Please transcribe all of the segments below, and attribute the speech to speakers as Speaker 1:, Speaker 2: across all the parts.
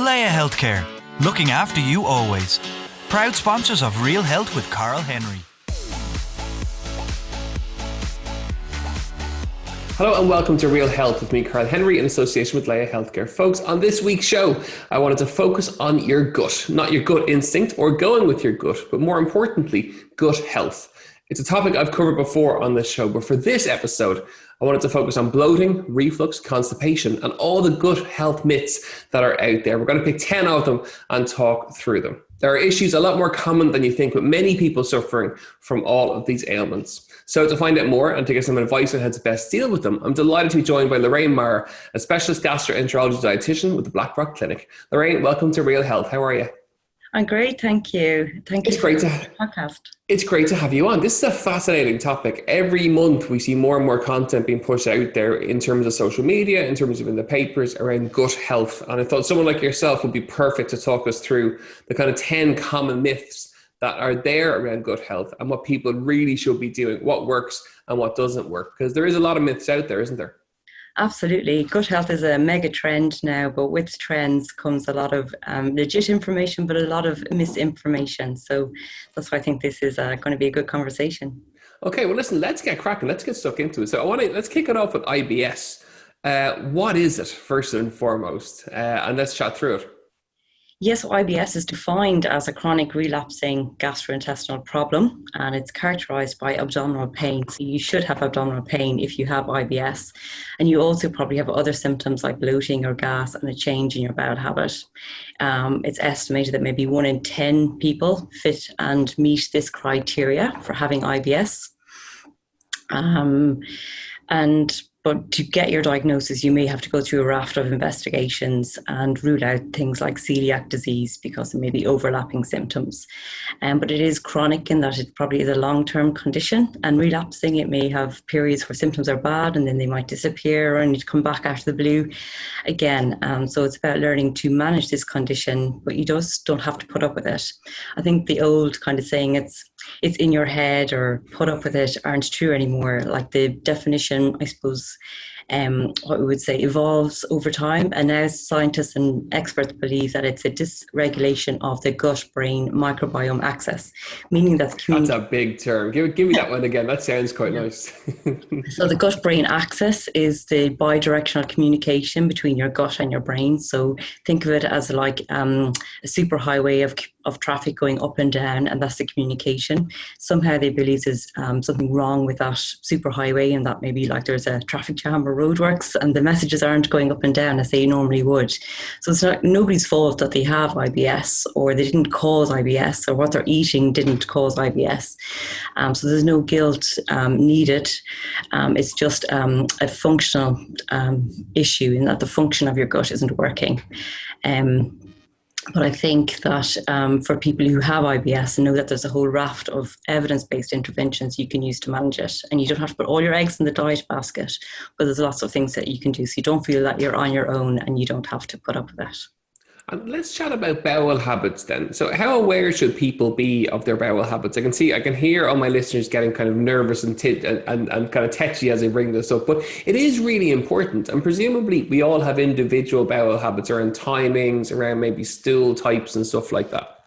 Speaker 1: Leia Healthcare, looking after you always. Proud sponsors of Real Health with Carl Henry.
Speaker 2: Hello and welcome to Real Health with me, Carl Henry, in association with Leia Healthcare. Folks, on this week's show, I wanted to focus on your gut, not your gut instinct or going with your gut, but more importantly, gut health. It's a topic I've covered before on this show, but for this episode, I wanted to focus on bloating, reflux, constipation, and all the gut health myths that are out there. We're going to pick 10 of them and talk through them. There are issues a lot more common than you think, with many people suffering from all of these ailments. So to find out more and to get some advice on how to best deal with them, I'm delighted to be joined by Lorraine Maher, a Specialist Gastroenterology Dietitian with the Blackrock Clinic. Lorraine, welcome to Real Health. How are you?
Speaker 3: I'm great, thank you. Thank you for the podcast.
Speaker 2: It's great to have you on. This is a fascinating topic. Every month we see more and more content being pushed out there in terms of social media, in terms of in the papers around gut health. And I thought someone like yourself would be perfect to talk us through the kind of 10 common myths that are there around gut health and what people really should be doing, what works and what doesn't work. Because there is a lot of myths out there, isn't there?
Speaker 3: Absolutely. Gut health is a mega trend now, but with trends comes a lot of legit information, but a lot of misinformation. So that's why I think this is going to be a good conversation.
Speaker 2: Okay, well, listen, let's get cracking. Let's get stuck into it. So let's kick it off with IBS. What is it, first and foremost? And let's chat through it.
Speaker 3: Yes, IBS is defined as a chronic relapsing gastrointestinal problem, and it's characterized by abdominal pain. So you should have abdominal pain if you have IBS. And you also probably have other symptoms like bloating or gas and a change in your bowel habit. It's estimated that maybe 1 in 10 people fit and meet this criteria for having IBS. But to get your diagnosis, you may have to go through a raft of investigations and rule out things like celiac disease because there may be overlapping symptoms. But it is chronic in that it probably is a long-term condition, and relapsing, it may have periods where symptoms are bad and then they might disappear and you come back out of the blue again. So it's about learning to manage this condition, but you just don't have to put up with it. I think the old kind of saying it's in your head or put up with it aren't true anymore. Like the definition, I suppose, what we would say evolves over time, and now scientists and experts believe that it's a dysregulation of the gut-brain microbiome axis, meaning that
Speaker 2: that's a big term. Give me that one again. That sounds quite nice.
Speaker 3: So the gut-brain axis is the bidirectional communication between your gut and your brain. So think of it as like a superhighway of traffic going up and down, and that's the communication. Somehow they believe there's something wrong with that superhighway, and that maybe like there's a traffic jam or roadworks and the messages aren't going up and down as they normally would. So it's not nobody's fault that they have IBS or they didn't cause IBS or what they're eating didn't cause IBS. So there's no guilt needed. It's just a functional issue in that the function of your gut isn't working. But I think that for people who have IBS, know that there's a whole raft of evidence-based interventions you can use to manage it. And you don't have to put all your eggs in the diet basket, but there's lots of things that you can do so you don't feel that you're on your own and you don't have to put up with it.
Speaker 2: And let's chat about bowel habits then. So how aware should people be of their bowel habits? I can hear all my listeners getting kind of nervous and kind of tetchy as I bring this up, but it is really important. And presumably we all have individual bowel habits around timings, around maybe stool types and stuff like that.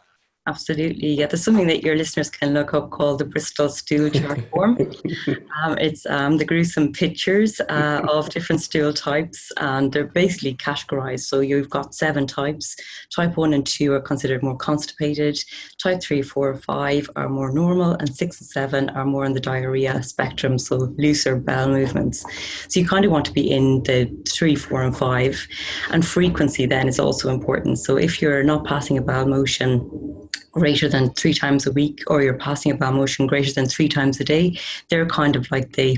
Speaker 3: Absolutely. Yeah, there's something that your listeners can look up called the Bristol stool chart form. It's the gruesome pictures of different stool types, and they're basically categorized. So you've got 7 types. Type 1 and 2 are considered more constipated. Type 3, 4, 5 are more normal, and 6 and 7 are more on the diarrhea spectrum, so looser bowel movements. So you kind of want to be in the 3, 4, and 5. And frequency then is also important. So if you're not passing a bowel motion greater than 3 times a week, or you're passing a bowel motion greater than 3 times a day, they're kind of like the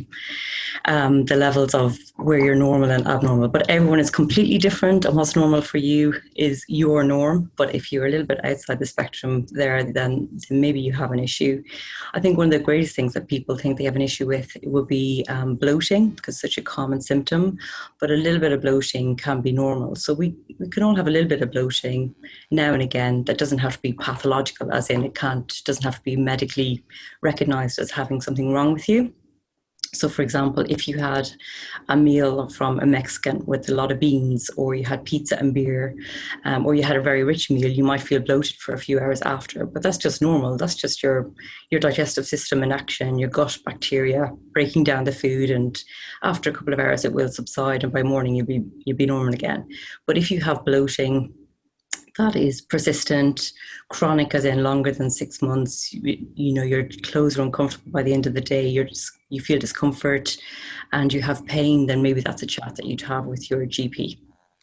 Speaker 3: levels of where you're normal and abnormal. But everyone is completely different, and what's normal for you is your norm. But if you're a little bit outside the spectrum there, then maybe you have an issue. I think one of the greatest things that people think they have an issue with would be bloating, because it's such a common symptom. But a little bit of bloating can be normal. So we can all have a little bit of bloating now and again. That doesn't have to be pathological, as in it doesn't have to be medically recognized as having something wrong with you. So, for example, if you had a meal from a Mexican with a lot of beans, or you had pizza and beer, or you had a very rich meal, you might feel bloated for a few hours after. But that's just normal. That's just your digestive system in action, your gut bacteria breaking down the food, and after a couple of hours, it will subside, and by morning you'll be normal again. But if you have bloating that is persistent, chronic, as in longer than 6 months, your clothes are uncomfortable by the end of the day, you feel discomfort and you have pain, then maybe that's a chat that you'd have with your GP.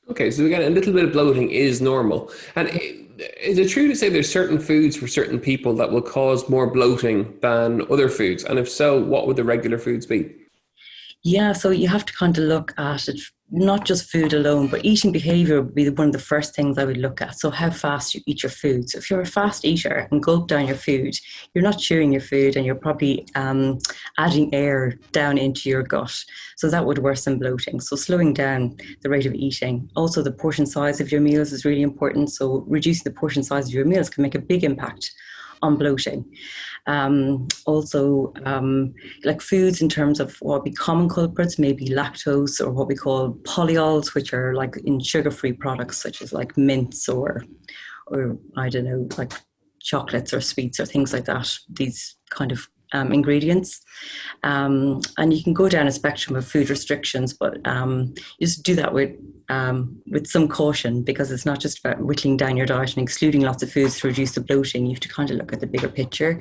Speaker 2: Okay, so again, a little bit of bloating is normal. And is it true to say there's certain foods for certain people that will cause more bloating than other foods? And if so, what would the regular foods be?
Speaker 3: Yeah, so you have to kind of look at it, not just food alone, but eating behavior would be one of the first things I would look at. So how fast you eat your food. So if you're a fast eater and gulp down your food, you're not chewing your food, and you're probably adding air down into your gut. So that would worsen bloating. So slowing down the rate of eating. Also, the portion size of your meals is really important. So reducing the portion size of your meals can make a big impact on bloating. Also, like foods in terms of what would be common culprits, maybe lactose, or what we call polyols, which are like in sugar-free products such as like mints or I don't know, like chocolates or sweets or things like that. These kind of ingredients. And you can go down a spectrum of food restrictions, but you just do that with some caution, because it's not just about whittling down your diet and excluding lots of foods to reduce the bloating. You have to kind of look at the bigger picture.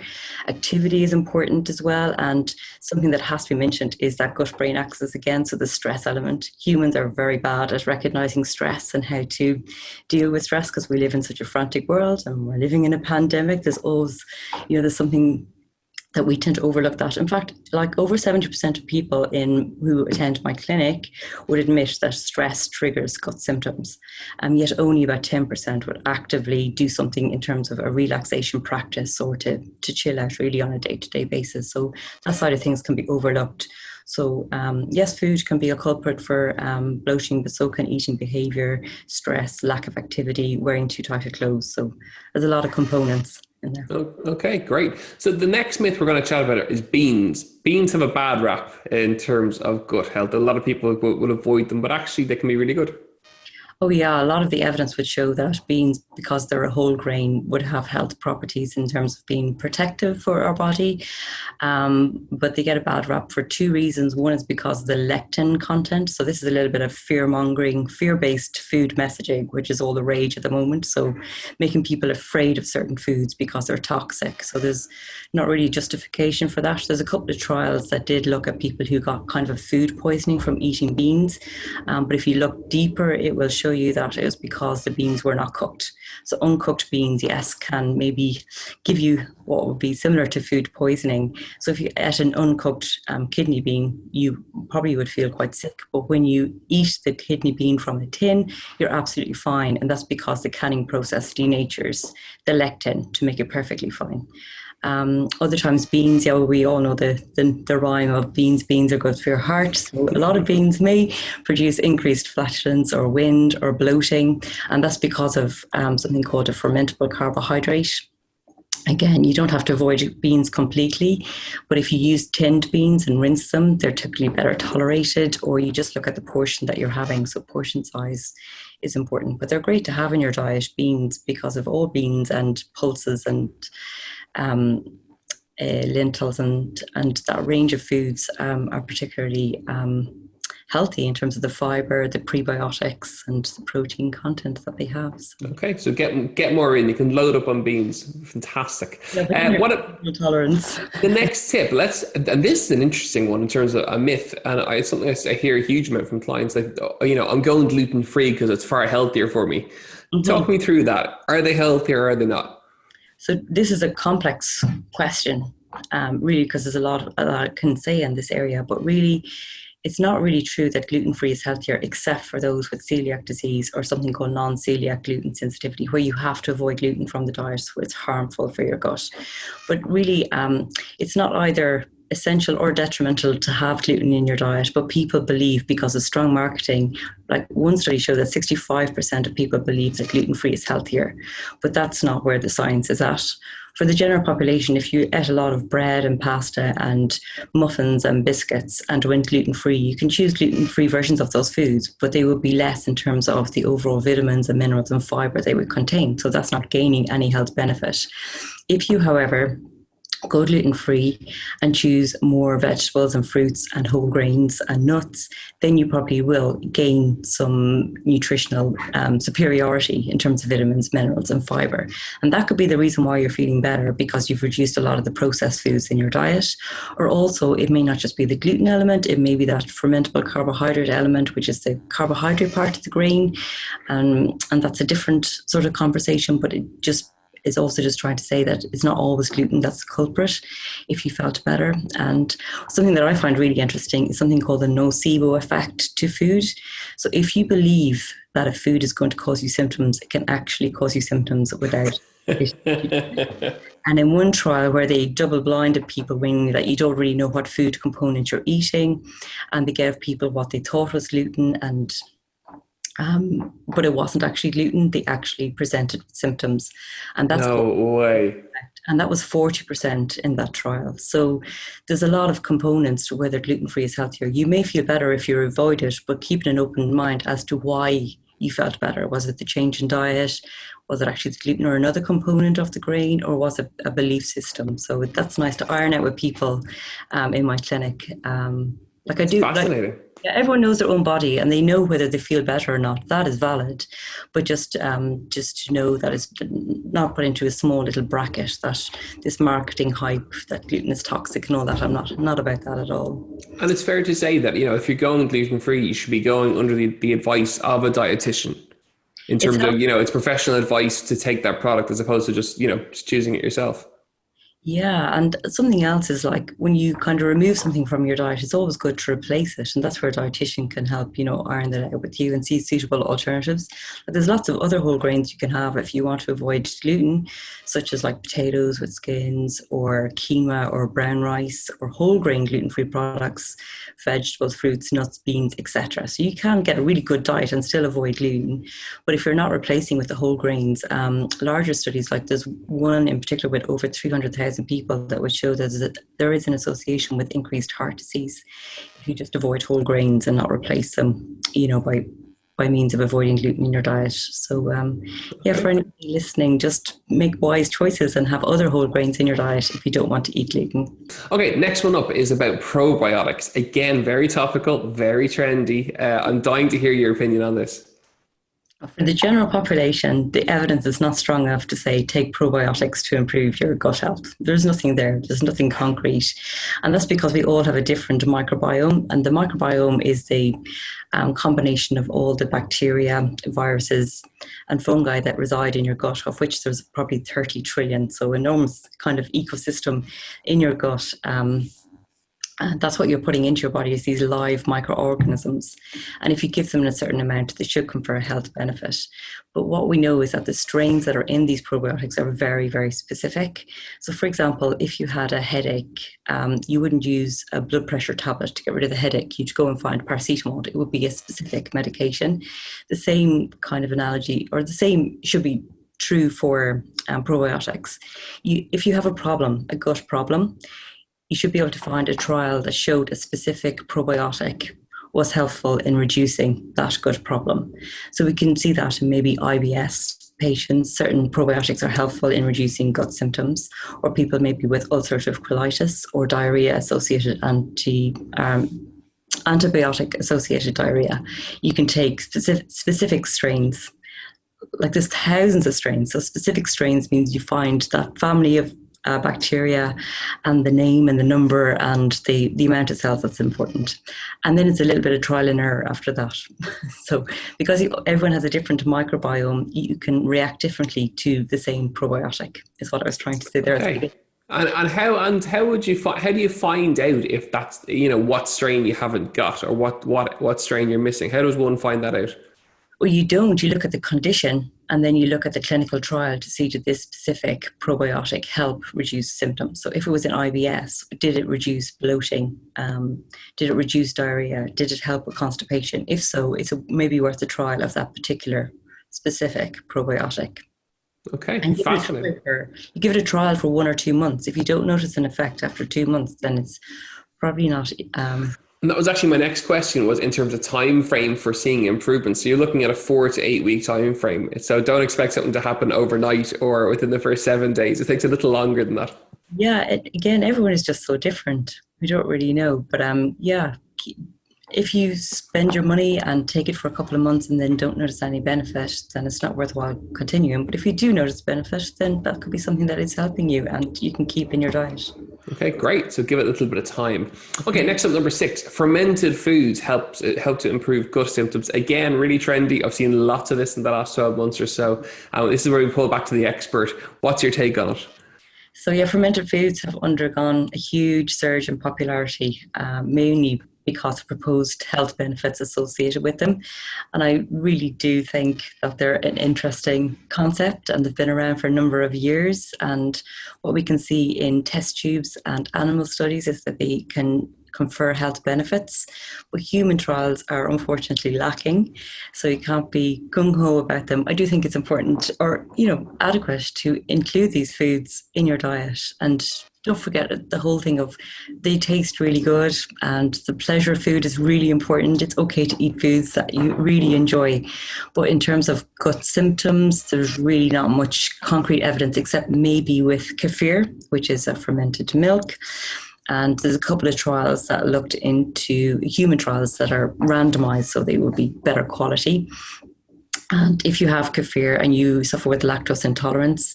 Speaker 3: Activity is important as well, and something that has to be mentioned is that gut-brain axis again, so the stress element. Humans are very bad at recognizing stress and how to deal with stress, because we live in such a frantic world and we're living in a pandemic. There's always, there's something that we tend to overlook that. In fact, like over 70% of people who attend my clinic would admit that stress triggers gut symptoms, and yet only about 10% would actively do something in terms of a relaxation practice or to chill out really on a day-to-day basis. So that side of things can be overlooked. So yes, food can be a culprit for bloating, but so can eating behavior, stress, lack of activity, wearing too tight of clothes. So there's a lot of components in there.
Speaker 2: Oh, okay, great. So the next myth we're going to chat about is beans. Beans have a bad rap in terms of gut health. A lot of people will avoid them, but actually they can be really good.
Speaker 3: Oh yeah, a lot of the evidence would show that beans, because they're a whole grain, would have health properties in terms of being protective for our body. But they get a bad rap for two reasons. One is because of the lectin content. So this is a little bit of fear-mongering, fear-based food messaging, which is all the rage at the moment. So making people afraid of certain foods because they're toxic. So there's not really justification for that. There's a couple of trials that did look at people who got kind of a food poisoning from eating beans. But if you look deeper, it will show you that it was because the beans were not cooked. So uncooked beans, yes, can maybe give you what would be similar to food poisoning. So if you ate an uncooked kidney bean, you probably would feel quite sick. But when you eat the kidney bean from a tin, you're absolutely fine. And that's because the canning process denatures the lectin to make it perfectly fine. Other times beans, yeah, well, we all know the rhyme of beans are good for your heart. So a lot of beans may produce increased flatulence or wind or bloating, and that's because of something called a fermentable carbohydrate. Again, you don't have to avoid beans completely, but if you use tinned beans and rinse them, they're typically better tolerated, or you just look at the portion that you're having. So portion size is important, but they're great to have in your diet, beans, because of all beans and pulses and lentils and that range of foods are particularly healthy in terms of the fiber, the prebiotics, and the protein content that they have. So.
Speaker 2: Okay, so get more in. You can load up on beans. Fantastic.
Speaker 3: Yeah, intolerance.
Speaker 2: The next tip, and this is an interesting one in terms of a myth, and it's something I hear a huge amount from clients, like, I'm going gluten-free because it's far healthier for me. Mm-hmm. Talk me through that. Are they healthy or are they not?
Speaker 3: So this is a complex question, really, because there's a lot I can say in this area, but really, it's not really true that gluten-free is healthier, except for those with celiac disease or something called non-celiac gluten sensitivity, where you have to avoid gluten from the diet, so it's harmful for your gut. But really, it's not either essential or detrimental to have gluten in your diet, but people believe, because of strong marketing, like one study showed that 65% of people believe that gluten-free is healthier, but that's not where the science is at. For the general population, if you ate a lot of bread and pasta and muffins and biscuits and went gluten-free, you can choose gluten-free versions of those foods, but they would be less in terms of the overall vitamins and minerals and fiber they would contain. So that's not gaining any health benefit. If you, however, go gluten-free and choose more vegetables and fruits and whole grains and nuts, then you probably will gain some nutritional superiority in terms of vitamins, minerals and fiber. And that could be the reason why you're feeling better, because you've reduced a lot of the processed foods in your diet. Or also, it may not just be the gluten element, it may be that fermentable carbohydrate element, which is the carbohydrate part of the grain. And that's a different sort of conversation, but it just is also just trying to say that it's not always gluten that's the culprit if you felt better. And something that I find really interesting is something called the nocebo effect to food. So if you believe that a food is going to cause you symptoms, it can actually cause you symptoms without it. And in one trial where they double-blinded people, meaning that you don't really know what food component you're eating, and they gave people what they thought was gluten, and but it wasn't actually gluten. They actually presented with symptoms, and that's
Speaker 2: no way.
Speaker 3: And that was 40% in that trial. So there's a lot of components to whether gluten-free is healthier. You may feel better if you avoid it, but keeping an open mind as to why you felt better. Was it the change in diet? Was it actually the gluten or another component of the grain, or was it a belief system? So that's nice to iron out with people in my clinic. Like I do,
Speaker 2: fascinating.
Speaker 3: Yeah, everyone knows their own body and they know whether they feel better or not. That is valid. But just to know that it's not put into a small little bracket, that this marketing hype that gluten is toxic and all that, I'm not about that at all.
Speaker 2: And it's fair to say that, if you're going gluten-free, you should be going under the advice of a dietitian in terms of, it's professional advice to take that product as opposed to just choosing it yourself.
Speaker 3: Yeah, and something else is like when you kind of remove something from your diet, it's always good to replace it. And that's where a dietitian can help, iron that out with you and see suitable alternatives. But there's lots of other whole grains you can have if you want to avoid gluten, such as like potatoes with skins or quinoa or brown rice or whole grain gluten-free products, vegetables, fruits, nuts, beans, etc. So you can get a really good diet and still avoid gluten. But if you're not replacing with the whole grains, larger studies, like there's one in particular with over 300,000 people that would show that there is an association with increased heart disease if you just avoid whole grains and not replace them, by means of avoiding gluten in your diet. So, for anybody listening, just make wise choices and have other whole grains in your diet if you don't want to eat gluten.
Speaker 2: Okay, next one up is about probiotics. Again, very topical, very trendy. I'm dying to hear your opinion on this.
Speaker 3: For the general population, the evidence is not strong enough to say take probiotics to improve your gut health. There's nothing there. There's nothing concrete. And that's because we all have a different microbiome. And the microbiome is the combination of all the bacteria, viruses, and fungi that reside in your gut, of which there's probably 30 trillion. So enormous kind of ecosystem in your gut. And that's what you're putting into your body, is these live microorganisms. And if you give them a certain amount, they should confer a health benefit. But what we know is that the strains that are in these probiotics are very, very specific. So for example, if you had a headache, you wouldn't use a blood pressure tablet to get rid of the headache. You'd go and find paracetamol. It would be a specific medication. The same kind of analogy, or the same should be true for probiotics. If you have a problem, a gut problem, you should be able to find a trial that showed a specific probiotic was helpful in reducing that gut problem. So we can see that in maybe IBS patients, certain probiotics are helpful in reducing gut symptoms, or people maybe with ulcerative colitis or diarrhea-associated antibiotic-associated diarrhea. You can take specific strains. Like there's thousands of strains. So specific strains means you find that family of bacteria and the name and the number and the amount of cells that's important. And then it's a little bit of trial and error after that. So because everyone has a different microbiome, you can react differently to the same probiotic, is what I was trying to say there.
Speaker 2: Okay. And how would you how do you find out if that's what strain you haven't got, or what strain you're missing? How does one find that out?
Speaker 3: Well, you don't. You look at the condition and then you look at the clinical trial to see did this specific probiotic help reduce symptoms. So if it was in IBS, did it reduce bloating? Did it reduce diarrhea? Did it help with constipation? If so, it's maybe worth a trial of that particular specific probiotic.
Speaker 2: Okay,
Speaker 3: And
Speaker 2: fascinating.
Speaker 3: you give it a trial for 1 or 2 months. If you don't notice an effect after 2 months, then it's probably not.
Speaker 2: And that was actually my next question, was in terms of time frame for seeing improvement. So you're looking at a 4 to 8 week time frame. So don't expect something to happen overnight or within the first 7 days. It takes a little longer than that.
Speaker 3: Yeah, again, everyone is just so different. We don't really know, but yeah, if you spend your money and take it for a couple of months and then don't notice any benefit, then it's not worthwhile continuing. But if you do notice benefit, then that could be something that is helping you and you can keep in your diet.
Speaker 2: Okay, great. So give it a little bit of time. Okay, next up, number 6, fermented foods help to improve gut symptoms. Again, really trendy. I've seen lots of this in the last 12 months or so. This is where we pull back to the expert. What's your take on it?
Speaker 3: So yeah, fermented foods have undergone a huge surge in popularity, mainly because of proposed health benefits associated with them. And I really do think that they're an interesting concept and they've been around for a number of years. And what we can see in test tubes and animal studies is that they can confer health benefits, but human trials are unfortunately lacking. So you can't be gung ho about them. I do think it's important or, adequate to include these foods in your diet. And don't forget the whole thing of they taste really good and the pleasure of food is really important. It's okay to eat foods that you really enjoy. But in terms of gut symptoms, there's really not much concrete evidence except maybe with kefir, which is a fermented milk. And there's a couple of trials that looked into human trials that are randomized, so they will be better quality. And if you have kefir and you suffer with lactose intolerance,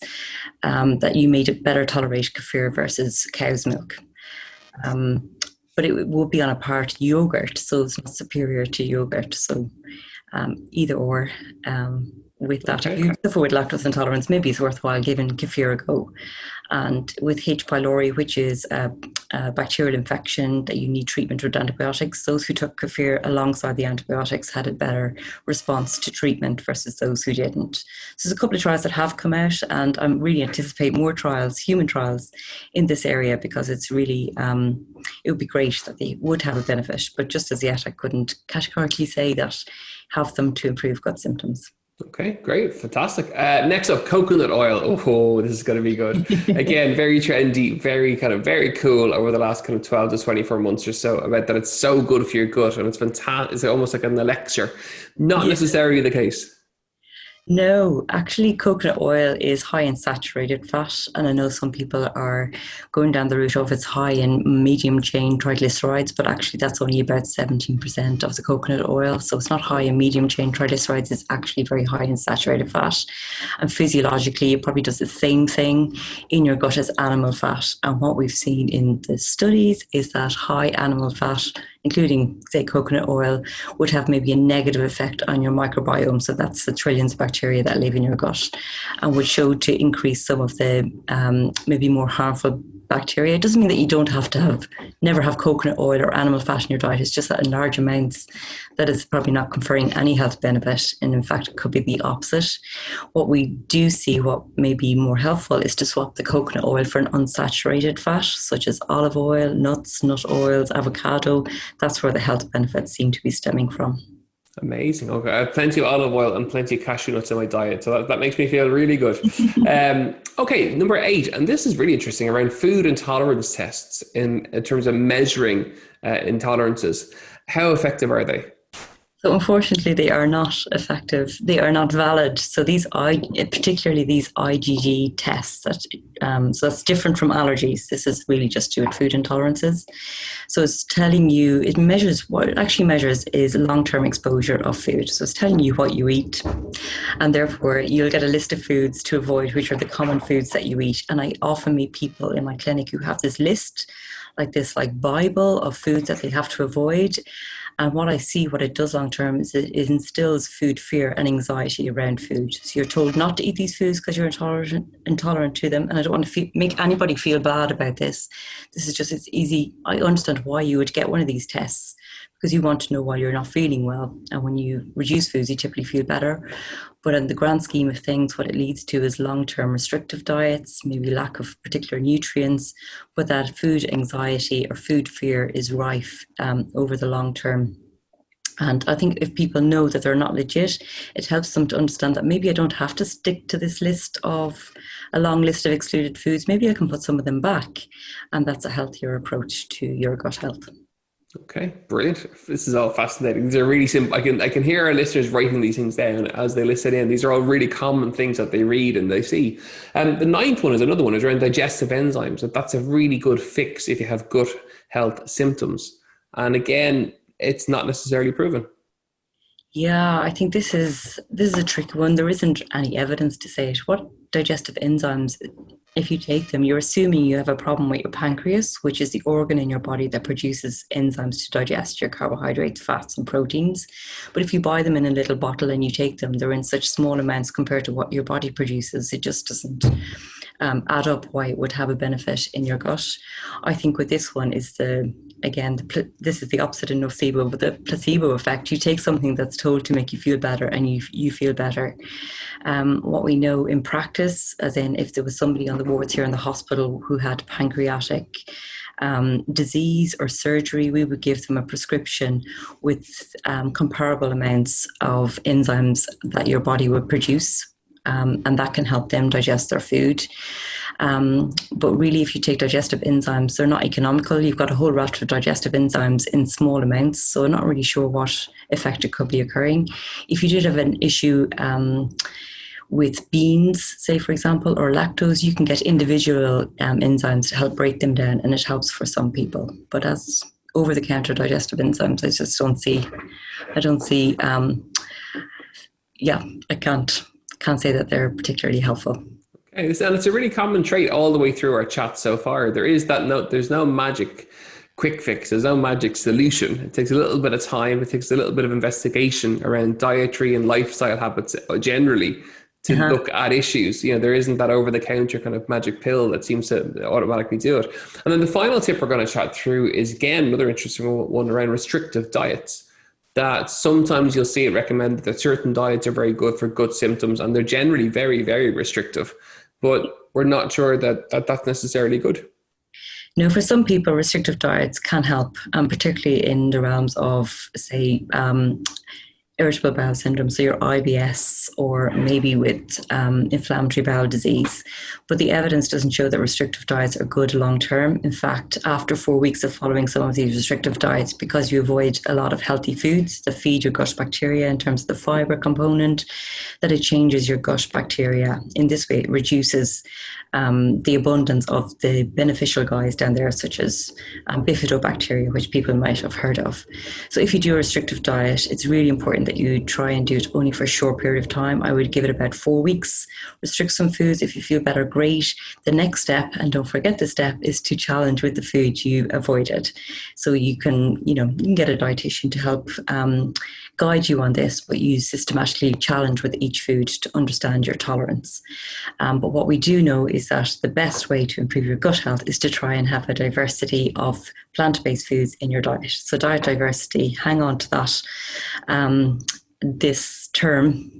Speaker 3: that you may better tolerate kefir versus cow's milk. But it will be on a par to yogurt, so it's not superior to yogurt. So either or. With that, if you suffer with lactose intolerance, maybe it's worthwhile giving kefir a go. And with H. pylori, which is a bacterial infection that you need treatment with antibiotics, those who took kefir alongside the antibiotics had a better response to treatment versus those who didn't. So there's a couple of trials that have come out, and I'm really anticipate more trials, human trials, in this area because it's really, it would be great that they would have a benefit. But just as yet, I couldn't categorically say that have them to improve gut symptoms.
Speaker 2: Okay, great, fantastic. Next up, coconut oil. Oh, this is going to be good. Again, very trendy, very cool over the last kind of 12 to 24 months or so about that it's so good for your gut and it's fantastic. It's almost like an elixir. Not necessarily the case.
Speaker 3: No, actually, coconut oil is high in saturated fat, and I know some people are going down the route of it's high in medium chain triglycerides, but actually that's only about 17% of the coconut oil. So it's not high in medium chain triglycerides, it's actually very high in saturated fat. And physiologically, it probably does the same thing in your gut as animal fat. And what we've seen in the studies is that high animal fat, including, say, coconut oil, would have maybe a negative effect on your microbiome. So that's the trillions of bacteria that live in your gut and would show to increase some of the maybe more harmful bacteria. It doesn't mean that you don't have to never have coconut oil or animal fat in your diet. It's just that in large amounts that is probably not conferring any health benefit. And in fact, it could be the opposite. What we do see, what may be more helpful, is to swap the coconut oil for an unsaturated fat, such as olive oil, nuts, nut oils, avocado. That's where the health benefits seem to be stemming from.
Speaker 2: Amazing. Okay, I have plenty of olive oil and plenty of cashew nuts in my diet, so that makes me feel really good. Okay, number 8, and this is really interesting, around food intolerance tests in terms of measuring intolerances. How effective are they?
Speaker 3: So unfortunately, they are not effective. They are not valid. So particularly these IgG tests, so that's different from allergies. This is really just to do with food intolerances. So it's telling you, what it actually measures is long-term exposure of food. So it's telling you what you eat, and therefore you'll get a list of foods to avoid, which are the common foods that you eat. And I often meet people in my clinic who have this list, like this Bible of foods that they have to avoid. And what I see, what it does long term is it instills food fear and anxiety around food. So you're told not to eat these foods because you're intolerant to them. And I don't want to make anybody feel bad about this. It's easy. I understand why you would get one of these tests, because you want to know why you're not feeling well. And when you reduce foods, you typically feel better. But in the grand scheme of things, what it leads to is long-term restrictive diets, maybe lack of particular nutrients, but that food anxiety or food fear is rife over the long term. And I think if people know that they're not legit, it helps them to understand that maybe I don't have to stick to this a long list of excluded foods. Maybe I can put some of them back. And that's a healthier approach to your gut health.
Speaker 2: Okay, brilliant. This is all fascinating. These are really simple. I can hear our listeners writing these things down as they listen in. These are all really common things that they read and they see. And the ninth one is another one, is around digestive enzymes. That's a really good fix if you have gut health symptoms. And again, it's not necessarily proven.
Speaker 3: Yeah, I think this is a tricky one. There isn't any evidence to say it. What digestive enzymes, if you take them, you're assuming you have a problem with your pancreas, which is the organ in your body that produces enzymes to digest your carbohydrates, fats, and proteins. But if you buy them in a little bottle and you take them, they're in such small amounts compared to what your body produces. It just doesn't add up why it would have a benefit in your gut. I think with this one is this is the opposite of nocebo, but the placebo effect. You take something that's told to make you feel better and you feel better. What we know in practice, as in if there was somebody on the wards here in the hospital who had pancreatic disease or surgery, we would give them a prescription with comparable amounts of enzymes that your body would produce. And that can help them digest their food. But really, if you take digestive enzymes, they're not economical. You've got a whole raft of digestive enzymes in small amounts, so I'm not really sure what effect it could be occurring. If you did have an issue with beans, say for example, or lactose, you can get individual enzymes to help break them down, and it helps for some people. But as over-the-counter digestive enzymes, I just don't see. I can't say that they're particularly helpful.
Speaker 2: Okay, and it's a really common trait all the way through our chat so far. There's no magic quick fix. There's no magic solution. It takes a little bit of time. It takes a little bit of investigation around dietary and lifestyle habits generally to look at issues. There isn't that over-the-counter kind of magic pill that seems to automatically do it. And then the final tip we're going to chat through is, again, another interesting one around restrictive diets. That sometimes you'll see it recommended that certain diets are very good for gut symptoms, and they're generally very, very restrictive, but we're not sure that that's necessarily good.
Speaker 3: No, for some people, restrictive diets can help, particularly in the realms of, say, irritable bowel syndrome, so your IBS, or maybe with inflammatory bowel disease. But the evidence doesn't show that restrictive diets are good long term. In fact, after 4 weeks of following some of these restrictive diets, because you avoid a lot of healthy foods that feed your gut bacteria in terms of the fiber component, that it changes your gut bacteria. In this way, it reduces the abundance of the beneficial guys down there, such as bifidobacteria, which people might have heard of. So if you do a restrictive diet, it's really important that you try and do it only for a short period of time. I would give it about 4 weeks. Restrict some foods. If you feel better, great. The next step, and don't forget the step, is to challenge with the food you avoided. So you can get a dietitian to help guide you on this, but you systematically challenge with each food to understand your tolerance. But what we do know is that the best way to improve your gut health is to try and have a diversity of plant-based foods in your diet. So diet diversity, hang on to that this term,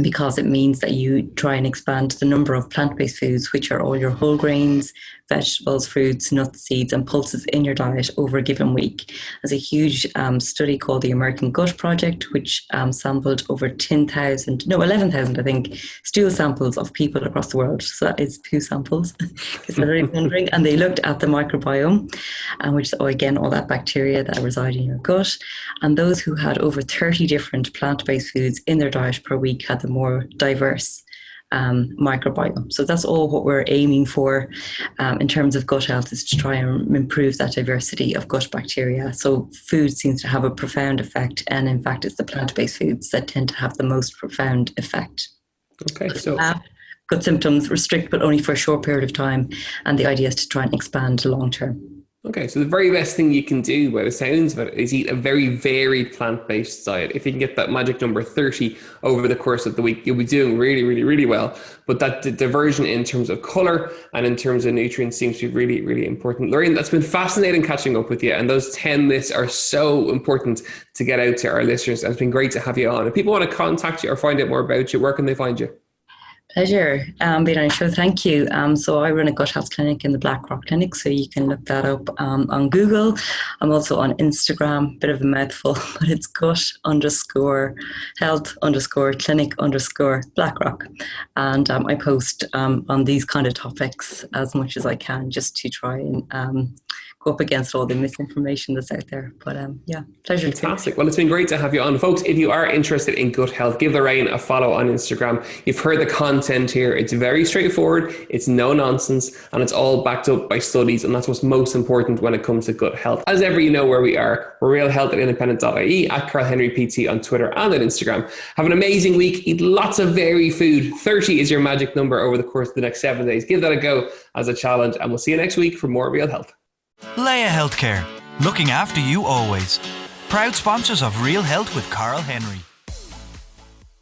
Speaker 3: because it means that you try and expand the number of plant-based foods, which are all your whole grains, vegetables, fruits, nuts, seeds, and pulses in your diet over a given week. There's a huge study called the American Gut Project, which sampled over 11,000, I think, stool samples of people across the world. So that is poo samples, because they're wondering. And they looked at the microbiome, which is, again, all that bacteria that reside in your gut. And those who had over 30 different plant-based foods in their diet per week had the more diverse microbiome. So that's all what we're aiming for in terms of gut health, is to try and improve that diversity of gut bacteria. So food seems to have a profound effect, and in fact it's the plant-based foods that tend to have the most profound effect.
Speaker 2: Okay, so
Speaker 3: gut symptoms, restrict, but only for a short period of time, and the idea is to try and expand long term.
Speaker 2: Okay, so the very best thing you can do, by the sounds of it, is eat a very varied plant-based diet. If you can get that magic number 30 over the course of the week, you'll be doing really, really, really well. But that diversion in terms of colour and in terms of nutrients seems to be really, really important. Lorraine, that's been fascinating catching up with you. And those 10 lists are so important to get out to our listeners. And it's been great to have you on. If people want to contact you or find out more about you, where can they find you?
Speaker 3: Pleasure being on your show. Thank you. So I run a gut health clinic in the Blackrock Clinic, so you can look that up on Google. I'm also on Instagram, bit of a mouthful, but it's gut_health_clinic_Blackrock. And I post on these kind of topics as much as I can, just to try and go up against all the misinformation that's out there. But yeah, pleasure.
Speaker 2: Fantastic. Well, it's been great to have you on. Folks, if you are interested in gut health, give Lorraine a follow on Instagram. You've heard the content here. It's very straightforward. It's no nonsense, and it's all backed up by studies. And that's what's most important when it comes to gut health. As ever, you know where we are. We're realhealth@independent.ie, at Carl Henry PT on Twitter and on Instagram. Have an amazing week. Eat lots of varied food. 30 is your magic number over the course of the next 7 days. Give that a go as a challenge, and we'll see you next week for more Real Health.
Speaker 1: Leia Healthcare, looking after you always. Proud sponsors of Real Health with Carl Henry.